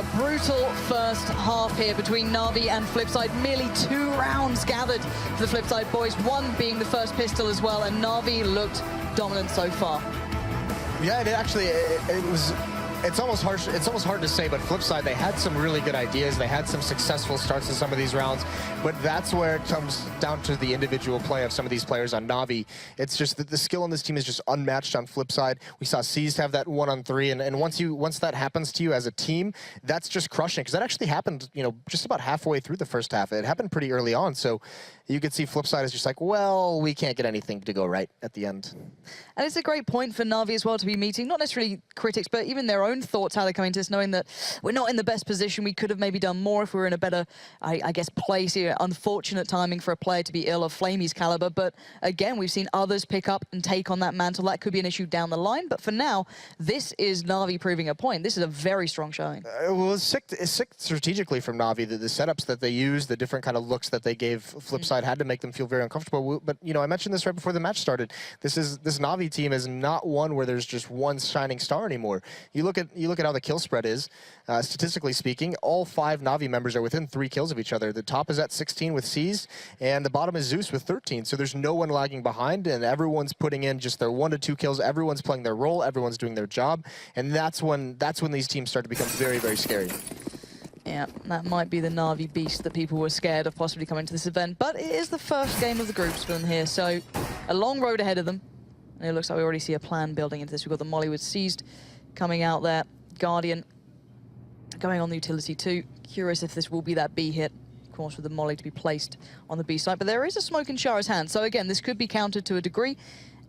A brutal first half here between Na'Vi and Flipside. Merely 2 rounds gathered for the Flipside boys, one being the first pistol as well, and Na'Vi looked dominant so far. Yeah, it's almost harsh. It's almost hard to say, but Flipside, they had some really good ideas. They had some successful starts in some of these rounds, but that's where it comes down to the individual play of some of these players on Na'Vi. It's just that the skill on this team is just unmatched on Flipside. We saw Seized have that 1-on-3, and once that happens to you as a team, that's just crushing, because that actually happened, you know, just about halfway through the first half. It happened pretty early on, so you could see Flipside is just like, well, we can't get anything to go right at the end. And it's a great point for Na'Vi as well to be meeting, not necessarily critics, but even their own thoughts, how they come into this, knowing that we're not in the best position. We could have maybe done more if we were in a better, I guess, place here. Unfortunate timing for a player to be ill of Flamey's caliber, but again, we've seen others pick up and take on that mantle. That could be an issue down the line, but for now, this is Na'Vi proving a point. This is a very strong showing. Well, it's sick strategically from Na'Vi, the setups that they used, the different kind of looks that they gave Flipside had to make them feel very uncomfortable. But, you know, I mentioned this right before the match started. This Na'Vi team is not one where there's just one shining star anymore. You look at how the kill spread is. Statistically speaking, all 5 Na'Vi members are within 3 kills of each other. The top is at 16 with Seized, and the bottom is Zeus with 13. So there's no one lagging behind, and everyone's putting in just their 1 to 2 kills. Everyone's playing their role. Everyone's doing their job, and that's when these teams start to become very, very scary. Yeah, that might be the Na'Vi beast that people were scared of possibly coming to this event, but it is the first game of the groups for them here, so a long road ahead of them. And it looks like we already see a plan building into this. We've got the Molly with Seized coming out there. Guardian going on the utility too. Curious if this will be that B hit, of course, with the Molly to be placed on the B side. But there is a smoke in Shara's hand. So again, this could be countered to a degree.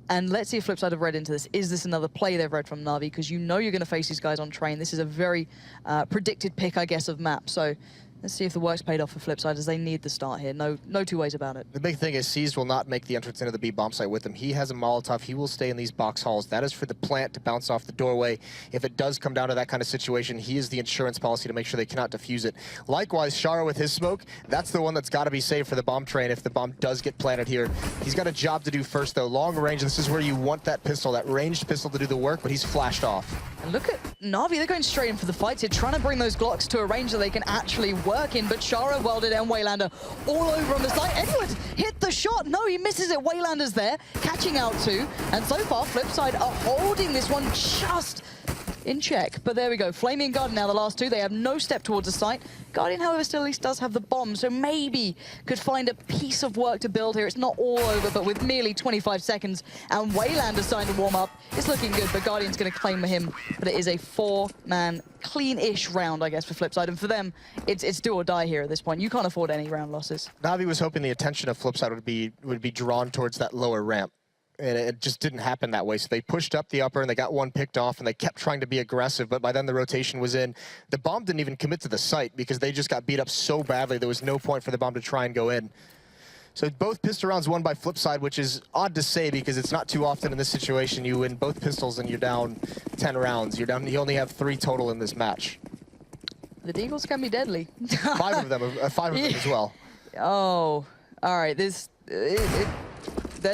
And let's see if Flipside have read into this. Is this another play they've read from Na'Vi? Because you know you're going to face these guys on train. This is a very predicted pick, I guess, of map. So let's see if the work's paid off for Flipside, as they need the start here. No two ways about it. The big thing is Seized will not make the entrance into the B bomb site with him. He has a Molotov. He will stay in these box halls. That is for the plant to bounce off the doorway. If it does come down to that kind of situation, he is the insurance policy to make sure they cannot defuse it. Likewise, Shara with his smoke, that's the one that's got to be saved for the bomb train if the bomb does get planted here. He's got a job to do first, though. Long range, this is where you want that pistol, that ranged pistol to do the work, but he's flashed off. And look at Na'Vi. They're going straight in for the fights here, trying to bring those Glocks to a range that they can actually work in, but Shara welded and Waylander all over on the side. Edward hit the shot. No, he misses it. Waylander's there, catching out too. And so far, Flipside are holding this one just in check. But there we go. Flamey and Guardian now the last 2. They have no step towards the site. Guardian, however, still at least does have the bomb, so maybe could find a piece of work to build here. It's not all over, but with merely 25 seconds and Waylander starting to warm up, it's looking good, but Guardian's going to claim him. But it is a 4-man clean-ish round, I guess, for Flipside. And for them, it's do or die here at this point. You can't afford any round losses. Na'Vi was hoping the attention of Flipside would be drawn towards that lower ramp. And it just didn't happen that way. So they pushed up the upper and they got one picked off and they kept trying to be aggressive, but by then the rotation was in. The bomb didn't even commit to the site because they just got beat up so badly there was no point for the bomb to try and go in. So both pistol rounds won by Flipside, which is odd to say because it's not too often in this situation you win both pistols and you're down 10 rounds. You only have 3 total in this match. The Deagles can be deadly. 5 of them as well. Oh, all right. There's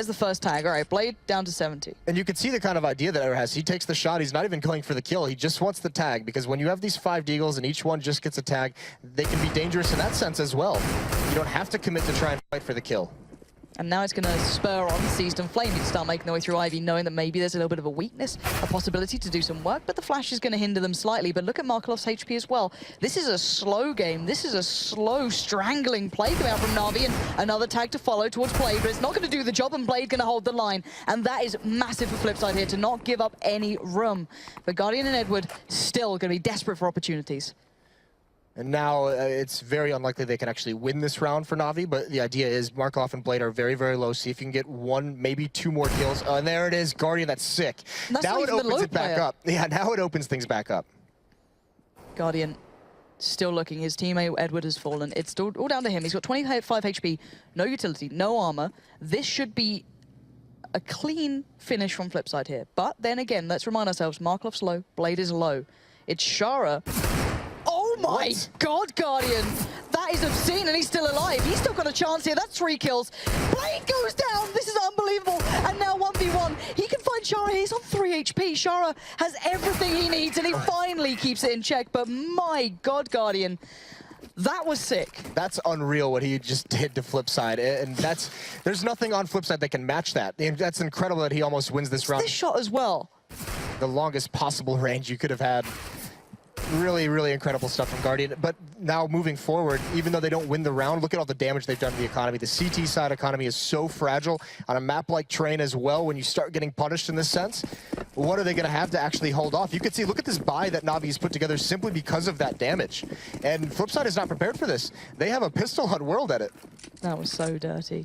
the first tag. All right, Blade down to 70. And you can see the kind of idea that Ever has. He takes the shot. He's not even going for the kill. He just wants the tag, because when you have these 5 Deagles and each one just gets a tag, they can be dangerous in that sense as well. You don't have to commit to try and fight for the kill. And now it's going to spur on Seized and Flamey to start making their way through Ivy, knowing that maybe there's a little bit of a weakness, a possibility to do some work, but the flash is going to hinder them slightly. But look at Markelov's HP as well. This is a slow game. This is a slow, strangling play coming out from Na'Vi, and another tag to follow towards Blade, but it's not going to do the job, and Blade going to hold the line. And that is massive for Flipside here, to not give up any room. But Guardian and Edward still going to be desperate for opportunities. And now it's very unlikely they can actually win this round for Na'Vi, but the idea is Markelov and Blade are very, very low. See if you can get 1, maybe 2 more kills. And there it is, Guardian, that's sick. Now it opens it back up. Yeah, now it opens things back up. Guardian still looking. His teammate Edward has fallen. It's still all down to him. He's got 25 HP, no utility, no armor. This should be a clean finish from Flipside here. But then again, let's remind ourselves, Markelov's low, Blade is low. It's Shara. Oh my God, Guardian! That is obscene, and he's still alive. He's still got a chance here. That's 3 kills. Blade goes down. This is unbelievable. And now 1v1. He can find Shara, he's on 3 HP. Shara has everything he needs, and he finally keeps it in check. But my God, Guardian, that was sick. That's unreal what he just did to Flipside, and there's nothing on Flipside that can match that. And that's incredible that he almost wins this round. This shot as well. The longest possible range you could have had. Really, really incredible stuff from Guardian. But now moving forward, even though they don't win the round, look at all the damage they've done to the economy. The CT side economy is so fragile on a map like Train as well. When you start getting punished in this sense, what are they going to have to actually hold off? You can see, look at this buy that Navi's put together simply because of that damage. And Flipside is not prepared for this. They have a pistol on World Edit. That was so dirty.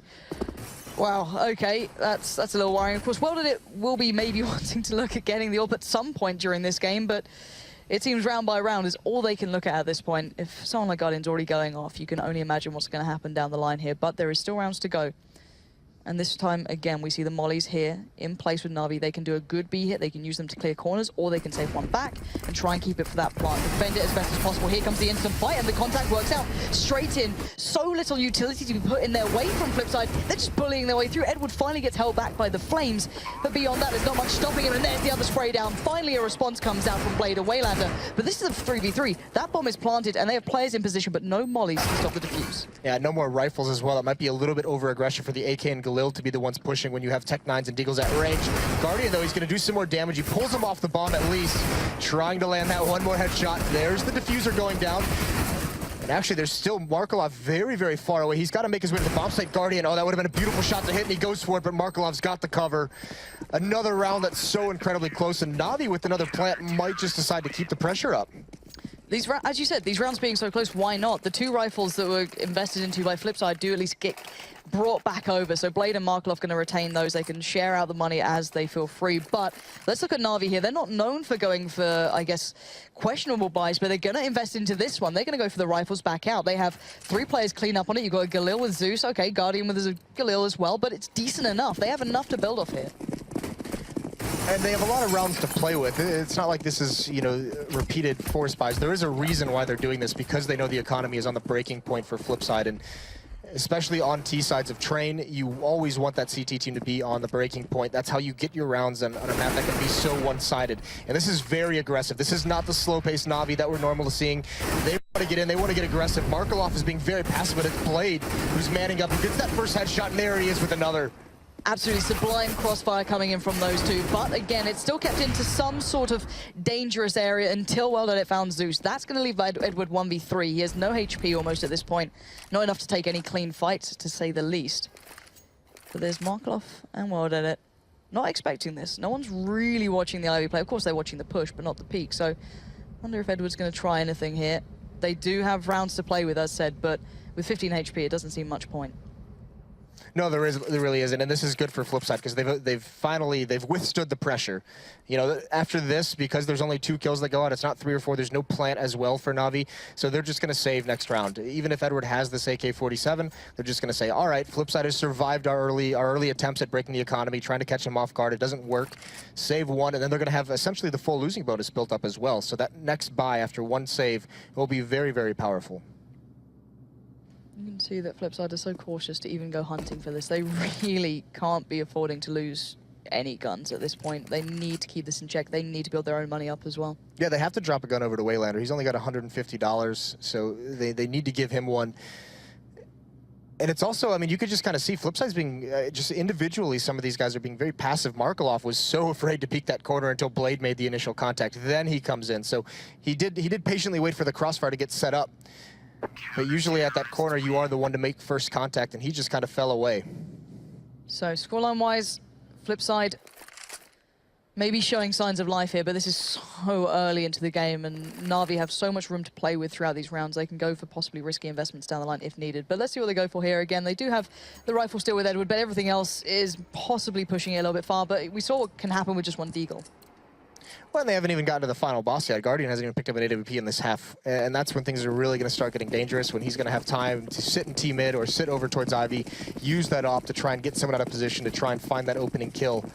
Wow, okay, that's a little worrying. Of course, World Edit will be maybe wanting to look at getting the AWP at some point during this game, but it seems round by round is all they can look at this point. If someone like Guardian's already going off, you can only imagine what's going to happen down the line here, but there is still rounds to go. And this time, again, we see the mollies here in place with Na'Vi. They can do a good B hit, they can use them to clear corners, or they can save one back and try and keep it for that plant. Defend it as best as possible. Here comes the instant fight, and the contact works out straight in. So little utility to be put in their way from Flipside. They're just bullying their way through. Edward finally gets held back by the flames, but beyond that, there's not much stopping him, and there's the other spray down. Finally, a response comes out from Blade or Waylander, but this is a 3v3. That bomb is planted, and they have players in position, but no mollies to stop the defuse. Yeah, no more rifles as well. It might be a little bit over-aggression for the AK and Galil to be the ones pushing when you have Tech 9s and Deagles at range. Guardian, though, he's going to do some more damage. He pulls him off the bomb at least, trying to land that one more headshot. There's the diffuser going down. And actually, there's still Markelov very, very far away. He's got to make his way to the bomb site. Guardian, oh, that would have been a beautiful shot to hit, and he goes for it, but Markelov's got the cover. Another round that's so incredibly close, and Navi with another plant might just decide to keep the pressure up. These, as you said, these rounds being so close, why not? The two rifles that were invested into by Flipside do at least get brought back over. So Blade and Markelov going to retain those. They can share out the money as they feel free. But let's look at Na'Vi here. They're not known for going for, I guess, questionable buys, but they're going to invest into this one. They're going to go for the rifles back out. They have 3 players clean up on it. You've got a Galil with Zeus. Okay, Guardian with a Galil as well, but it's decent enough. They have enough to build off here. And they have a lot of rounds to play with. It's not like this is, you know, repeated force buys. There is a reason why they're doing this, because they know the economy is on the breaking point for Flipside, and especially on T sides of Train, you always want that CT team to be on the breaking point. That's how you get your rounds on a map that can be so one-sided. And this is very aggressive. This is not the slow-paced Na'Vi that we're normally seeing. They want to get in, they want to get aggressive. Markelov is being very passive, but it's Blade who's manning up. He gets that first headshot, and there he is with another. Absolutely sublime crossfire coming in from those two, but again, it's still kept into some sort of dangerous area until World Edit found Zeus. That's going to leave Edward 1v3. He has no HP almost at this point. Not enough to take any clean fights, to say the least. But there's Markelov and World Edit. Not expecting this. No one's really watching the Ivy play. Of course, they're watching the push, but not the peak. So I wonder if Edward's going to try anything here. They do have rounds to play with, as said, but with 15 HP, it doesn't seem much point. No, there really isn't, and this is good for Flipside because they've withstood the pressure. You know, after this, because there's only 2 kills that go out, it's not 3 or 4. There's no plant as well for Na'Vi, so they're just going to save next round. Even if Edward has this AK-47, they're just going to say, all right, Flipside has survived our early attempts at breaking the economy, trying to catch him off guard. It doesn't work. Save one, and then they're going to have essentially the full losing bonus built up as well. So that next buy after one save will be very, very powerful. You can see that Flipside are so cautious to even go hunting for this. They really can't be affording to lose any guns at this point. They need to keep this in check. They need to build their own money up as well. Yeah, they have to drop a gun over to Waylander. He's only got $150, so they need to give him one. And it's also, I mean, you could just kind of see Flipside's being, just individually, some of these guys are being very passive. Markelov was so afraid to peek that corner until Blade made the initial contact. Then he comes in. So he did patiently wait for the crossfire to get set up. But usually at that corner, you are the one to make first contact, and he just kind of fell away. So scoreline-wise, Flipside maybe showing signs of life here, but this is so early into the game, and Na'Vi have so much room to play with throughout these rounds. They can go for possibly risky investments down the line if needed. But let's see what they go for here. Again, they do have the rifle still with Edward, but everything else is possibly pushing it a little bit far. But we saw what can happen with just one Deagle. Well, they haven't even gotten to the final boss yet. Guardian hasn't even picked up an AWP in this half. And that's when things are really going to start getting dangerous, when he's going to have time to sit in T-mid or sit over towards Ivy, use that op to try and get someone out of position to try and find that opening kill.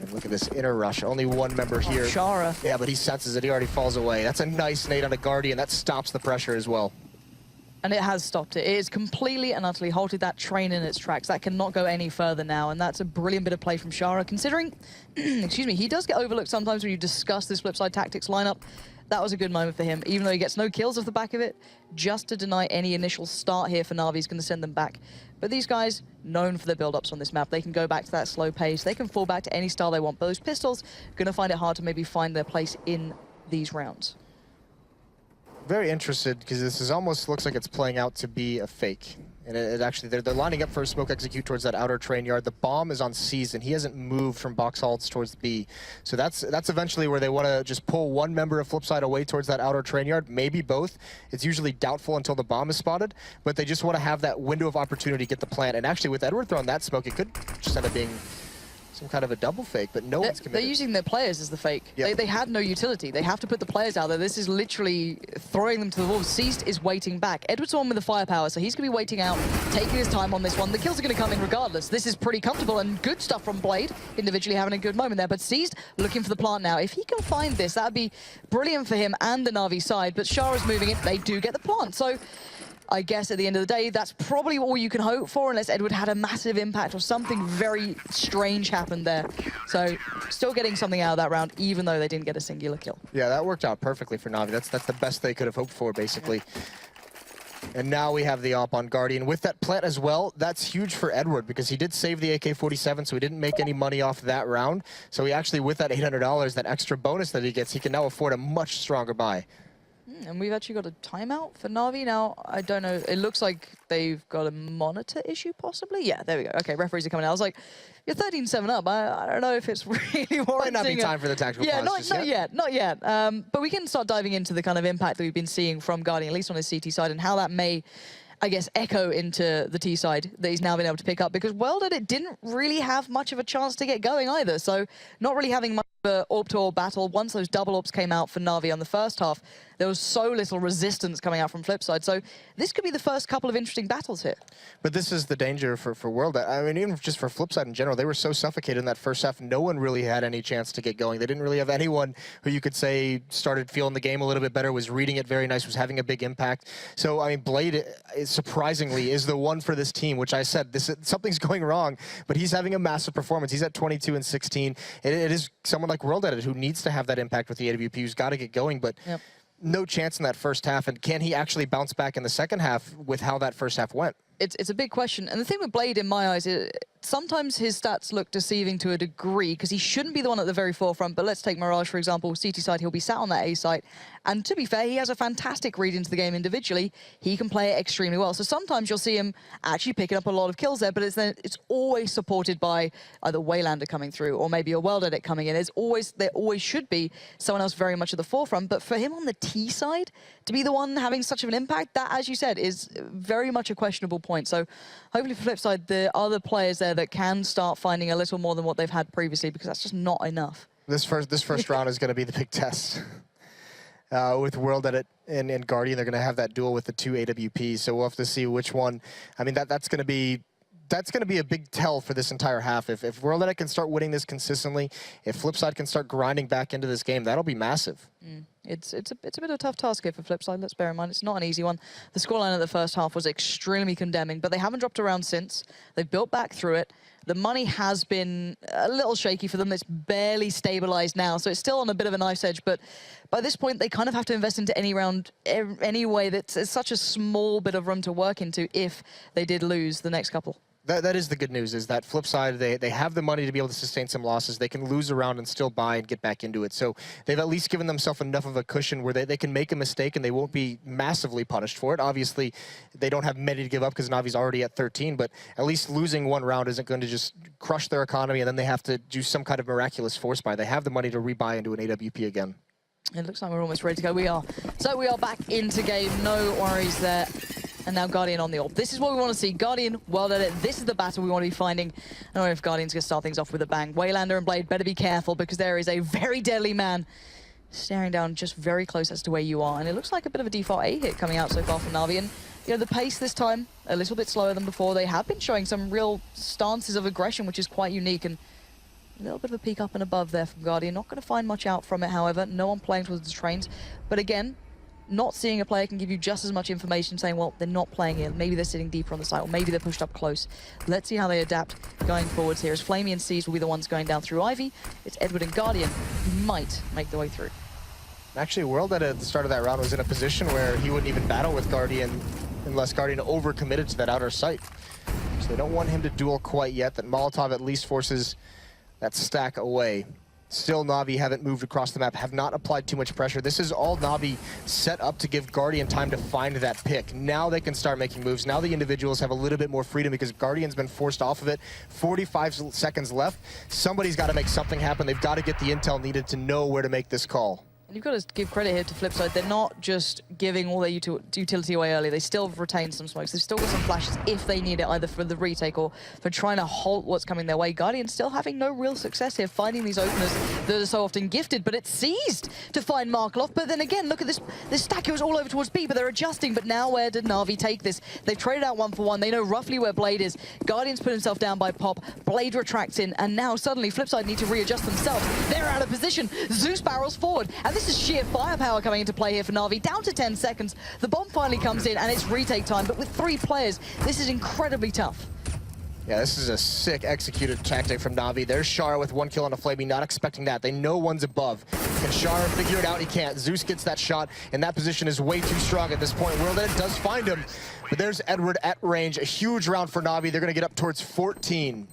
And look at this inner rush. Only one member here. Shara. Yeah, but he senses it. He already falls away. That's a nice nade on a Guardian. That stops the pressure as well. And it has stopped it. It has completely and utterly halted that train in its tracks. That cannot go any further now, and that's a brilliant bit of play from Shara, considering, excuse me, he does get overlooked sometimes when you discuss this Flipside tactics lineup. That was a good moment for him, even though he gets no kills off the back of it. Just to deny any initial start here for Na'Vi is going to send them back. But these guys, known for their build-ups on this map, they can go back to that slow pace. They can fall back to any style they want. But those pistols are going to find it hard to maybe find their place in these rounds. Very interested, because this is almost looks like it's playing out to be a fake. And it actually, they're lining up for a smoke execute towards that outer train yard. The bomb is on C's, and he hasn't moved from box halts towards B. So that's eventually where they want to just pull one member of Flipside away towards that outer train yard, maybe both. It's usually doubtful until the bomb is spotted, but they just want to have that window of opportunity to get the plant. And actually, with Edward throwing that smoke, it could just end up being some kind of a double fake, but no one's committed. They're using their players as the fake. Yep. They had no utility. They have to put the players out there. This is literally throwing them to the wolves. Seized is waiting back. Edward's the one with the firepower, so he's going to be waiting out, taking his time on this one. The kills are going to come in regardless. This is pretty comfortable and good stuff from Blade, individually having a good moment there. But Seized looking for the plant now. If he can find this, that would be brilliant for him and the Na'Vi side. But Shara's moving it. They do get the plant. So I guess at the end of the day, that's probably all you can hope for, unless Edward had a massive impact or something very strange happened there. So still getting something out of that round, even though they didn't get a singular kill. Yeah, that worked out perfectly for Na'Vi. That's the best they could have hoped for, basically. And now we have the op on Guardian. With that plant as well, that's huge for Edward, because he did save the AK-47, so he didn't make any money off that round. So he actually, with that $800, that extra bonus that he gets, he can now afford a much stronger buy. And we've actually got a timeout for Na'Vi now. I don't know. It looks like they've got a monitor issue, possibly. Yeah, there we go. Okay, referees are coming out. I was like, you're 13-7 up. I don't know if it's really warranting. Might not be time for the tactical pause. Not yet. But we can start diving into the kind of impact that we've been seeing from Guardian, at least on his CT side, and how that may, I guess, echo into the T side that he's now been able to pick up, because Welded didn't really have much of a chance to get going either. So not really having much of an AWP-to-AWP battle. Once those double AWPs came out for Na'Vi on the first half, there was so little resistance coming out from Flipside. So this could be the first couple of interesting battles here. But this is the danger for World. I mean, even just for Flipside in general, they were so suffocated in that first half. No one really had any chance to get going. They didn't really have anyone who you could say started feeling the game a little bit better, was reading it very nice, was having a big impact. So, I mean, Blade, surprisingly, is the one for this team, which I said, something's going wrong, but he's having a massive performance. He's at 22 and 16. It is someone like World Edit who needs to have that impact with the AWP, who's got to get going, but yep. No chance in that first half. And can he actually bounce back in the second half with how that first half went? It's a big question. And the thing with Blade, in my eyes, is sometimes his stats look deceiving to a degree, because he shouldn't be the one at the very forefront. But let's take Mirage, for example. CT side, he'll be sat on that A site. And to be fair, he has a fantastic read into the game individually. He can play it extremely well. So sometimes you'll see him actually picking up a lot of kills there, but it's always supported by either Waylander coming through or maybe a World Edit coming in. There always should be someone else very much at the forefront. But for him on the T side, to be the one having such of an impact, that, as you said, is very much a questionable point. So hopefully for Flipside, there are other players there that can start finding a little more than what they've had previously, because that's just not enough. This first round is going to be the big test. With World Edit and Guardian, they're going to have that duel with the two AWPs, so we'll have to see which one. I mean, that's going to be a big tell for this entire half. If World Edit can start winning this consistently, if Flipside can start grinding back into this game, that'll be massive. It's a bit of a tough task here for Flipside, let's bear in mind. It's not an easy one. The scoreline of the first half was extremely condemning, but they haven't dropped around since. They've built back through it. The money has been a little shaky for them. It's barely stabilized now, so it's still on a bit of a knife's edge, but by this point, they kind of have to invest into any round anyway. That's such a small bit of room to work into if they did lose the next couple. That is the good news, is that Flipside, they have the money to be able to sustain some losses. They can lose a round and still buy and get back into it. So they've at least given themselves enough of a cushion where they can make a mistake and they won't be massively punished for it. Obviously, they don't have many to give up because Navi's already at 13, but at least losing one round isn't going to just crush their economy and then they have to do some kind of miraculous force buy. They have the money to rebuy into an AWP again. It looks like we're almost ready to go. We are. So we are back into game. No worries there. And now Guardian on the AWP. This is what we want to see. Guardian, World Edit. This is the battle we want to be finding. I don't know if Guardian's going to start things off with a bang. Waylander and Blade better be careful, because there is a very deadly man staring down just very close as to where you are. And it looks like a bit of a default A hit coming out so far from Na'Vi. And, you know, the pace this time, a little bit slower than before. They have been showing some real stances of aggression, which is quite unique. And a little bit of a peek up and above there from Guardian. Not going to find much out from it, however. No one playing towards the trains. But again, not seeing a player can give you just as much information, saying, well, they're not playing here. Maybe they're sitting deeper on the side, or maybe they're pushed up close. Let's see how they adapt going forwards here, as Flamey and Seas will be the ones going down through Ivy. It's Edward and Guardian who might make their way through. Actually, World at the start of that round was in a position where he wouldn't even battle with Guardian unless Guardian overcommitted to that outer site. So they don't want him to duel quite yet. That Molotov at least forces that stack away. Still, Na'Vi haven't moved across the map, have not applied too much pressure. This is all Na'Vi set up to give Guardian time to find that pick. Now they can start making moves. Now the individuals have a little bit more freedom because Guardian's been forced off of it. 45 seconds left. Somebody's got to make something happen. They've got to get the intel needed to know where to make this call. You've got to give credit here to Flipside. They're not just giving all their utility away early. They still retain some smokes. They've still got some flashes if they need it, either for the retake or for trying to halt what's coming their way. Guardian still having no real success here, finding these openers that are so often gifted, but it's seized to find Markloff. But then again, look at this stack goes all over towards B, but they're adjusting. But now where did Na'Vi take this? They've traded out 1 for 1. They know roughly where Blade is. Guardian's put himself down by Pop. Blade retracts in, and now suddenly Flipside need to readjust themselves. They're out of position. Zeus barrels forward, and this is sheer firepower coming into play here for Na'Vi. Down to 10 seconds. The bomb finally comes in, and it's retake time. But with 3 players, this is incredibly tough. Yeah, this is a sick executed tactic from Na'Vi. There's Shara with 1 kill on a Flamey, not expecting that. They know one's above. Can Shara figure it out? He can't. Zeus gets that shot, and that position is way too strong at this point. World Edit does find him, but there's Edward at range. A huge round for Na'Vi. They're going to get up towards 14.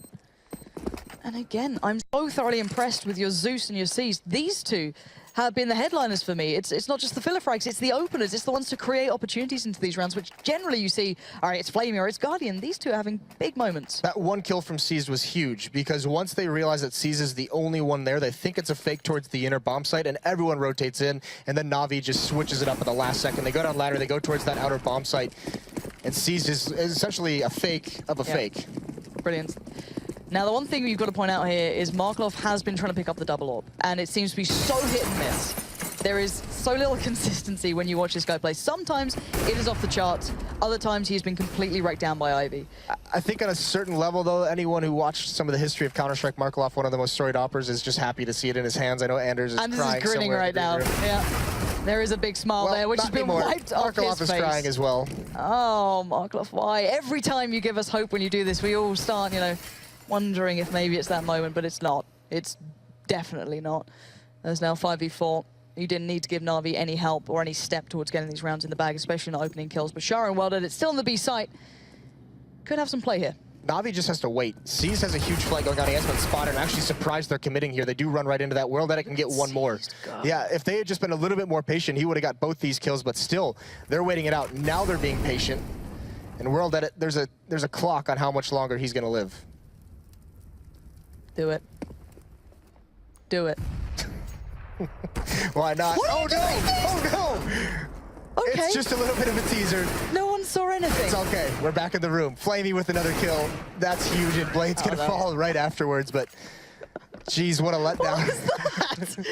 And again, I'm so thoroughly impressed with your Zeus and your Seas. These two have been the headliners for me. It's not just the filler frags, it's the openers. It's the ones to create opportunities into these rounds, which generally you see, all right, it's Flamey or it's Guardian. These two are having big moments. That 1 kill from Seas was huge, because once they realize that Seas is the only one there, they think it's a fake towards the inner bomb site, and everyone rotates in, and then Na'Vi just switches it up at the last second. They go down ladder, they go towards that outer bomb site, and Seas is essentially a fake of a fake. Brilliant. Now, the one thing you've got to point out here is Markloff has been trying to pick up the double orb, and it seems to be so hit and miss. There is so little consistency when you watch this guy play. Sometimes it is off the charts, other times he's been completely wrecked down by Ivy. I think on a certain level, though, anyone who watched some of the history of Counter-Strike, Markloff, one of the most storied operas, is just happy to see it in his hands. I know Anders is crying. Is grinning right now. Yeah. There is a big smile there, which has been wiped off his face. Markloff is crying as well. Oh, Markloff, why? Every time you give us hope when you do this, we all start, you know, wondering if maybe it's that moment, but it's not. It's definitely not. There's now 5v4. You didn't need to give Na'Vi any help or any step towards getting these rounds in the bag, especially not opening kills. But Shara and Welded, it's still on the B site. Could have some play here. Na'Vi just has to wait. Seas has a huge flight going on. He has been spotted. I'm actually surprised they're committing here. They do run right into that. World Edit can get one more. Yeah, if they had just been a little bit more patient, he would have got both these kills, but still, they're waiting it out. Now they're being patient. And World Edit, there's a clock on how much longer he's going to live. Do it. Do it. Why not? Oh no! Oh no! Okay. It's just a little bit of a teaser. No one saw anything. It's okay. We're back in the room. Flamey with another kill. That's huge, and Blade's gonna fall right afterwards, but geez, what a letdown. What was that?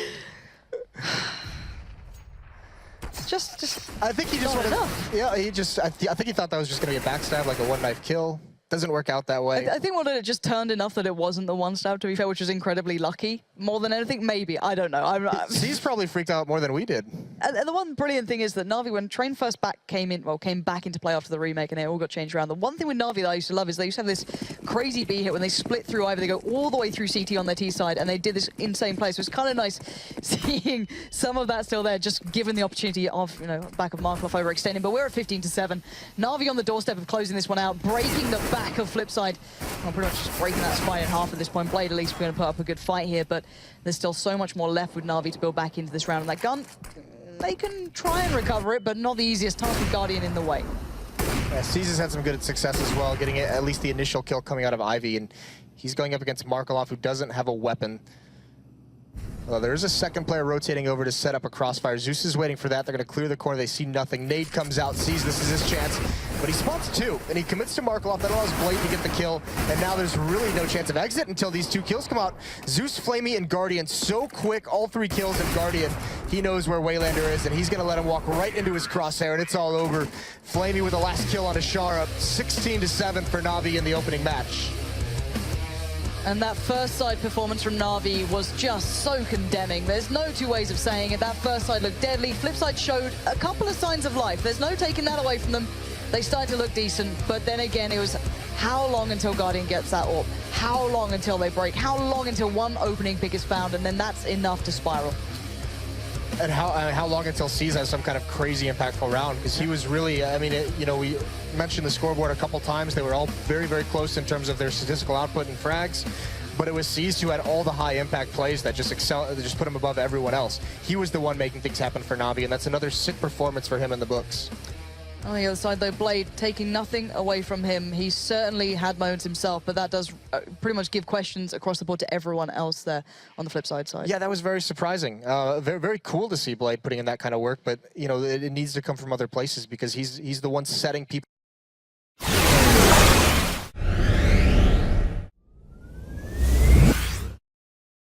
just I think he just wanted. Yeah, I think he thought that was just gonna be a backstab, like a 1-knife kill. Doesn't work out that way. I think it just turned enough that it wasn't the 1-stab, to be fair, which was incredibly lucky. More than anything, maybe. I don't know. He's probably freaked out more than we did. And the one brilliant thing is that Na'Vi, when Train First came back into play after the remake and it all got changed around, the one thing with Na'Vi that I used to love is they used to have this crazy B hit when they split through Ivy. They go all the way through CT on their T side, and they did this insane play. So it's kind of nice seeing some of that still there, just given the opportunity of, back of Markloff overextending. But we're at 15-7. Na'Vi on the doorstep of closing this one out, breaking the back of Flipside. Well, pretty much just breaking that spine in half at this point. Blade at least going to put up a good fight here, but there's still so much more left with Na'Vi to build back into this round. And that gun, they can try and recover it, but not the easiest task with Guardian in the way. Yeah, Caesar's had some good success as well, getting at least the initial kill coming out of Ivy, and he's going up against Markloff, who doesn't have a weapon. Well, there is a second player rotating over to set up a crossfire. Zeus is waiting for that. They're going to clear the corner. They see nothing. Nade comes out, sees this is his chance, but he spots 2, and he commits to Markloff. That allows Blade to get the kill, and now there's really no chance of exit until these 2 kills come out. Zeus, Flamey, and Guardian so quick, all 3 kills, and Guardian, he knows where Waylander is, and he's going to let him walk right into his crosshair, and it's all over. Flamey with the last kill on Ashara, 16-7 for Na'Vi in the opening match. And that first side performance from Na'Vi was just so condemning. There's no two ways of saying it. That first side looked deadly. Flipside showed a couple of signs of life. There's no taking that away from them. They started to look decent, but then again, it was how long until Guardian gets that orb? How long until they break? How long until one opening pick is found, and then that's enough to spiral? And how long until C's has some kind of crazy impactful round? Because he was really, I mean, you know, we mentioned the scoreboard a couple times. They were all very, very close in terms of their statistical output and frags. But it was C's who had all the high impact plays that just put him above everyone else. He was the one making things happen for Na'Vi, and that's another sick performance for him in the books. On the other side, though, Blade taking nothing away from him. He certainly had moments himself, but that does pretty much give questions across the board to everyone else there on the Flipside side. Yeah, that was very surprising. Very, very cool to see Blade putting in that kind of work, but you know, it needs to come from other places because he's the one setting people